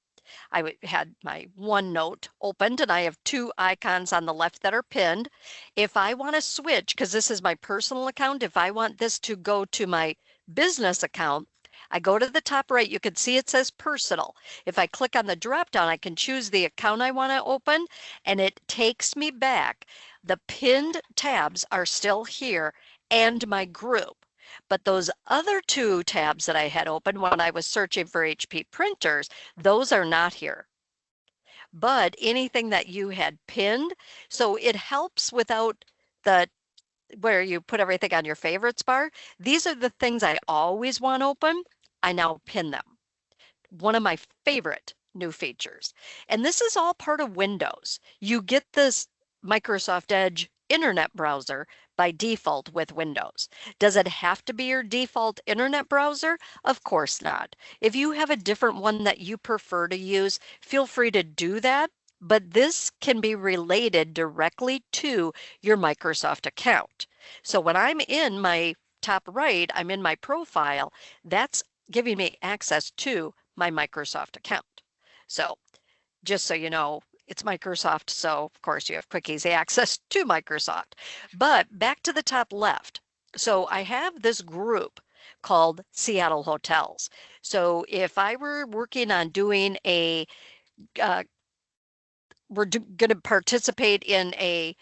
I had my OneNote opened and I have 2 icons on the left that are pinned. If I want to switch, because this is my personal account, if I want this to go to my business account, I go to the top right, you can see it says personal. If I click on the drop down, I can choose the account I want to open and it takes me back. The pinned tabs are still here and my group. But those other 2 tabs that I had open when I was searching for HP printers, those are not here. But anything that you had pinned, so it helps without the where you put everything on your favorites bar. These are the things I always want open. I now pin them. One of my favorite new features. And this is all part of Windows. You get this Microsoft Edge internet browser by default with Windows. Does it have to be your default internet browser? Of course not. If you have a different one that you prefer to use, feel free to do that. But this can be related directly to your Microsoft account. So when I'm in my top right, I'm in my profile, that's giving me access to my Microsoft account. So just so you know, it's Microsoft, so of course you have quick, easy access to Microsoft. But back to the top left. So I have this group called Seattle Hotels. So if I were working on doing we're going to participate in a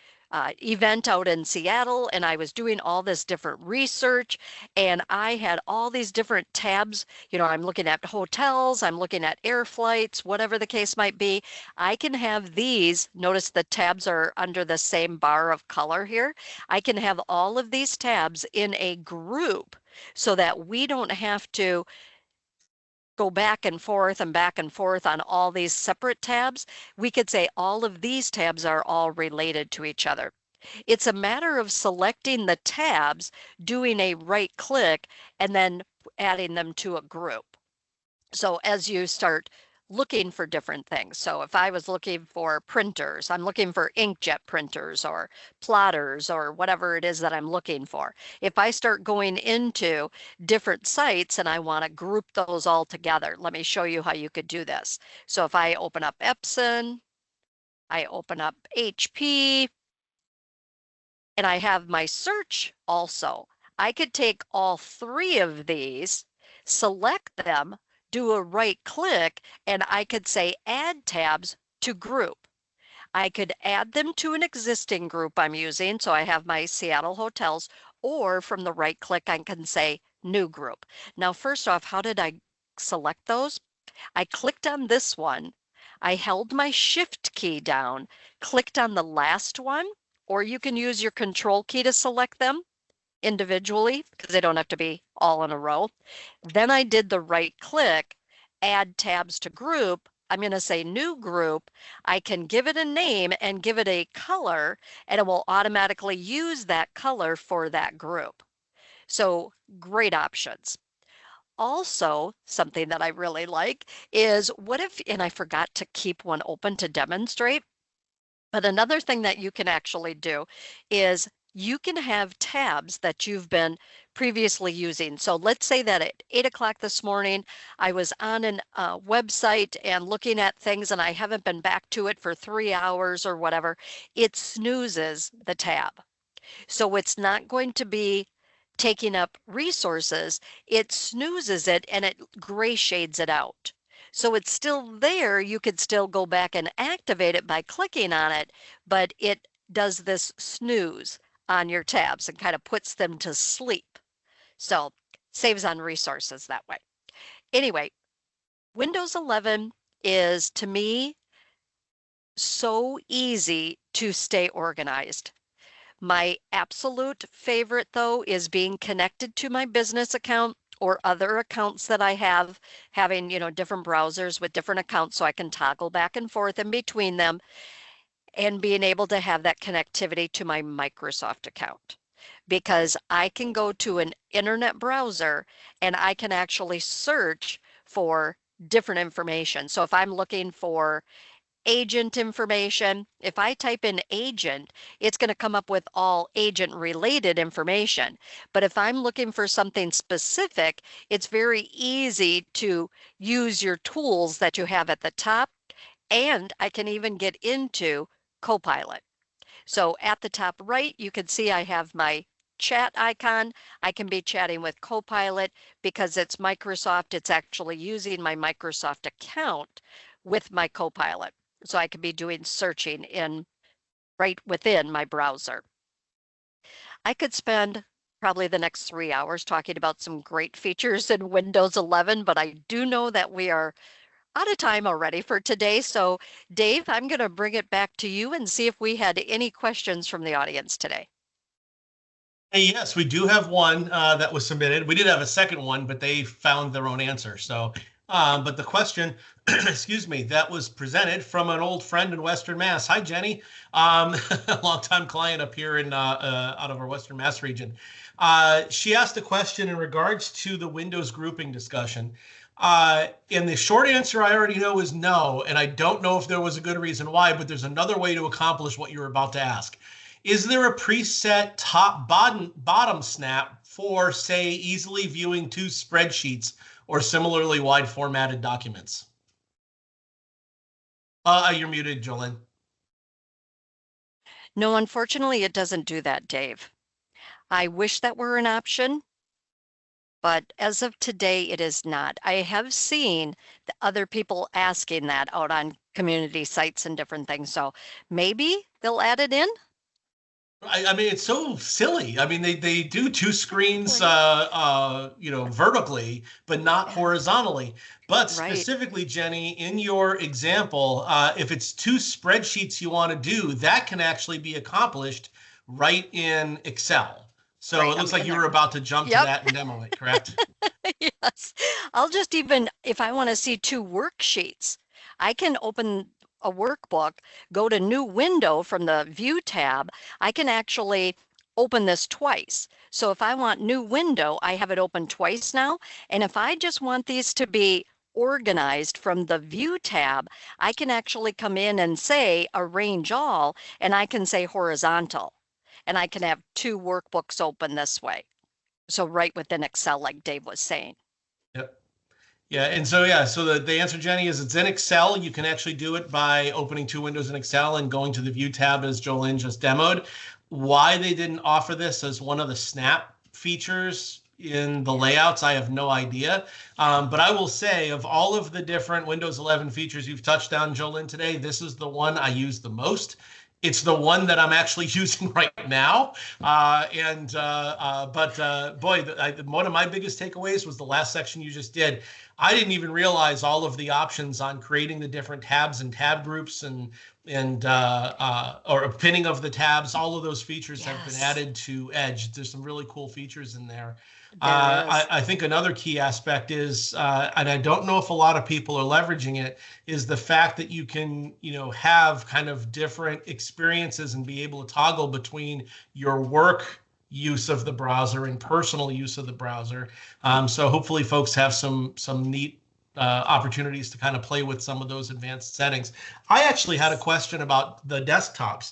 event out in Seattle, and I was doing all this different research, and I had all these different tabs. I'm looking at hotels, I'm looking at air flights, whatever the case might be. I can have these, notice the tabs are under the same bar of color here. I can have all of these tabs in a group so that we don't have to go back and forth on all these separate tabs. We could say all of these tabs are all related to each other. It's a matter of selecting the tabs, doing a right click, and then adding them to a group. So as you start looking for different things. So if I was looking for printers, I'm looking for inkjet printers or plotters or whatever it is that I'm looking for. If I start going into different sites and I want to group those all together, let me show you how you could do this. So if I open up Epson, I open up HP, and I have my search also. I could take all three of these, select them, do a right click, and I could say add tabs to group. I could add them to an existing group I'm using. So I have my Seattle hotels, or from the right click, I can say new group. Now, first off, how did I select those? I clicked on this one. I held my shift key down, clicked on the last one, or you can use your control key to select them individually because they don't have to be all in a row. Then I did the right click, add tabs to group. I'm going to say new group. I can give it a name and give it a color, and it will automatically use that color for that group. So great options. Also, something that I really like is what if, and I forgot to keep one open to demonstrate, but another thing that you can actually do is you can have tabs that you've been previously using. So let's say that at 8 o'clock this morning, I was on a website and looking at things and I haven't been back to it for 3 hours or whatever. It snoozes the tab. So it's not going to be taking up resources. It snoozes it and it gray shades it out. So it's still there. You could still go back and activate it by clicking on it, but it does this snooze on your tabs and kind of puts them to sleep. So saves on resources that way. Anyway, Windows 11 is, to me, so easy to stay organized. My absolute favorite, though, is being connected to my business account or other accounts that I have, having, different browsers with different accounts so I can toggle back and forth in between them, and being able to have that connectivity to my Microsoft account. Because I can go to an internet browser and I can actually search for different information. So if I'm looking for agent information, if I type in agent, it's going to come up with all agent related information. But if I'm looking for something specific, it's very easy to use your tools that you have at the top. And I can even get into Copilot. So at the top right, you can see I have my chat icon. I can be chatting with Copilot because it's Microsoft. It's actually using my Microsoft account with my Copilot. So I could be doing searching right within my browser. I could spend probably the next 3 hours talking about some great features in Windows 11, but I do know that we are out of time already for today. So Dave, I'm going to bring it back to you and see if we had any questions from the audience today. Hey, yes, we do have one that was submitted. We did have a second one, but they found their own answer. So, but the question, excuse me, that was presented from an old friend in Western Mass. Hi, Jenny, a longtime client up here in out of our Western Mass region. She asked a question in regards to the Windows grouping discussion. And the short answer I already know is no, and I don't know if there was a good reason why, but there's another way to accomplish what you're about to ask. Is there a preset top bottom snap for, say, easily viewing two spreadsheets or similarly wide formatted documents? You're muted, Jolene. No, unfortunately, it doesn't do that, Dave. I wish that were an option, but as of today, it is not. I have seen the other people asking that out on community sites and different things. So maybe they'll add it in. I mean, it's so silly. I mean, they do two screens, vertically, but not horizontally. But specifically, Jenny, in your example, if it's two spreadsheets you want to do, that can actually be accomplished right in Excel. So it looks like you were about to jump to that and demo it, correct? Yes. I'll just even, if I want to see two worksheets, I can open a workbook, go to new window from the view tab. I can actually open this twice. So if I want new window, I have it open twice now. And if I just want these to be organized from the View tab, I can actually come in and say Arrange All, and I can say Horizontal. And I can have 2 workbooks open this way. So right within Excel, like Dave was saying. Yep. Yeah, and so the answer, Jenny, is it's in Excel. You can actually do it by opening 2 windows in Excel and going to the View tab as Jolene just demoed. Why they didn't offer this as one of the snap features in the layouts, I have no idea. But I will say, of all of the different Windows 11 features you've touched on, Jolene, today, this is the one I use the most. It's the one that I'm actually using right now. Boy, one of my biggest takeaways was the last section you just did. I didn't even realize all of the options on creating the different tabs and tab groups or pinning of the tabs. All of those features have been added to Edge. There's some really cool features in there. I think another key aspect is, and I don't know if a lot of people are leveraging it, is the fact that you can, have kind of different experiences and be able to toggle between your work use of the browser and personal use of the browser. So hopefully folks have some neat opportunities to kind of play with some of those advanced settings. I actually had a question about the desktops.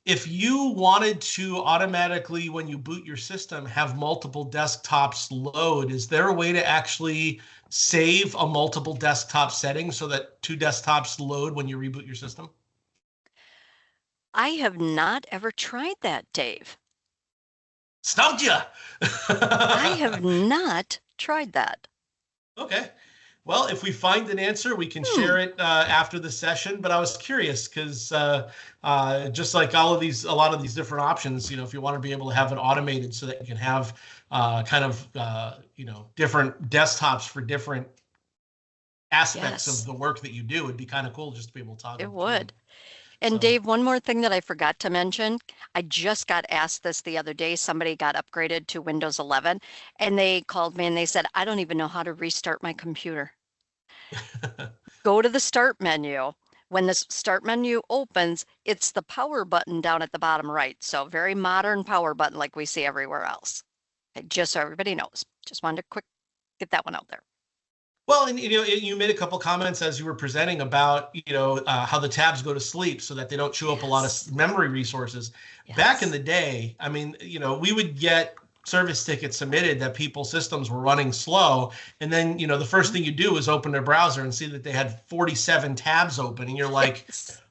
If you wanted to automatically, when you boot your system, have multiple desktops load, is there a way to actually save a multiple desktop setting so that 2 desktops load when you reboot your system? I have not ever tried that, Dave. Stumped you. I have not tried that. Okay. Well, if we find an answer, we can share it after the session. But I was curious because just like a lot of these different options, if you want to be able to have it automated so that you can have different desktops for different aspects of the work that you do, it'd be kind of cool just to be able to toggle. It would. And Dave, one more thing that I forgot to mention, I just got asked this the other day. Somebody got upgraded to Windows 11 and they called me and they said, I don't even know how to restart my computer. Go to the start menu. When the start menu opens, it's the power button down at the bottom right. So very modern power button like we see everywhere else. Okay, just so everybody knows. Just wanted to get that one out there. Well, and you made a couple comments as you were presenting about how the tabs go to sleep so that they don't chew up a lot of memory resources. Back in the day, I mean, we would get service tickets submitted that people's systems were running slow, and then the first thing you do is open their browser and see that they had 47 tabs open, and you're like,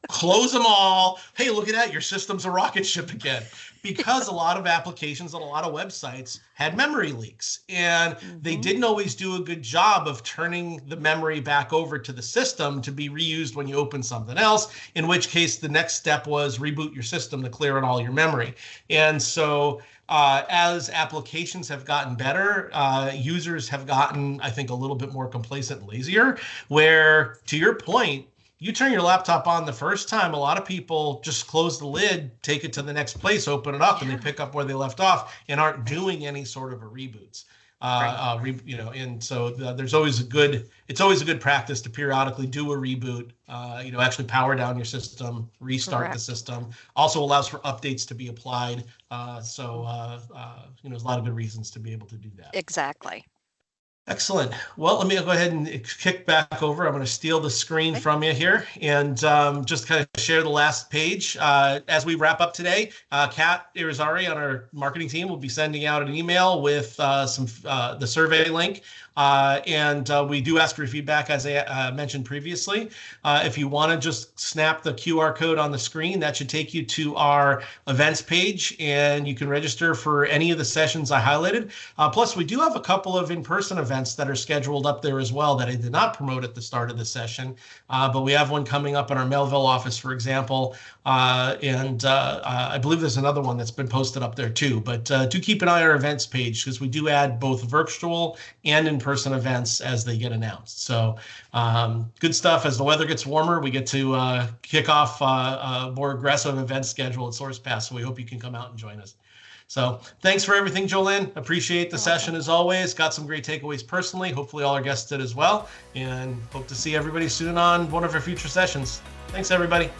close them all. Hey, look at that, your system's a rocket ship again. Because a lot of applications and a lot of websites had memory leaks, and they didn't always do a good job of turning the memory back over to the system to be reused when you open something else, in which case the next step was reboot your system to clear out all your memory. And so as applications have gotten better, users have gotten, I think, a little bit more complacent and lazier, where, to your point, you turn your laptop on the first time, a lot of people just close the lid, take it to the next place, open it up, and they pick up where they left off and aren't doing any sort of a reboots. And so it's always a good practice to periodically do a reboot, actually power down your system, restart the system. Also allows for updates to be applied. There's a lot of good reasons to be able to do that. Exactly. Excellent. Well, let me go ahead and kick back over. I'm going to steal the screen from you here and just kind of share the last page. As we wrap up today, Kat Irizarry on our marketing team will be sending out an email with the survey link. And we do ask for feedback, as I mentioned previously. If you want to just snap the QR code on the screen, that should take you to our events page, and you can register for any of the sessions I highlighted. Plus, we do have a couple of in-person events that are scheduled up there as well that I did not promote at the start of the session. But we have one coming up in our Melville office, for example. And I believe there's another one that's been posted up there too. But do keep an eye on our events page, because we do add both virtual and in-person events as they get announced. So good stuff. As the weather gets warmer, we get to kick off a more aggressive event schedule at Sourcepass. So we hope you can come out and join us. So thanks for everything, Jolene. Appreciate the session as always. Got some great takeaways personally. Hopefully all our guests did as well. And hope to see everybody soon on one of our future sessions. Thanks, everybody.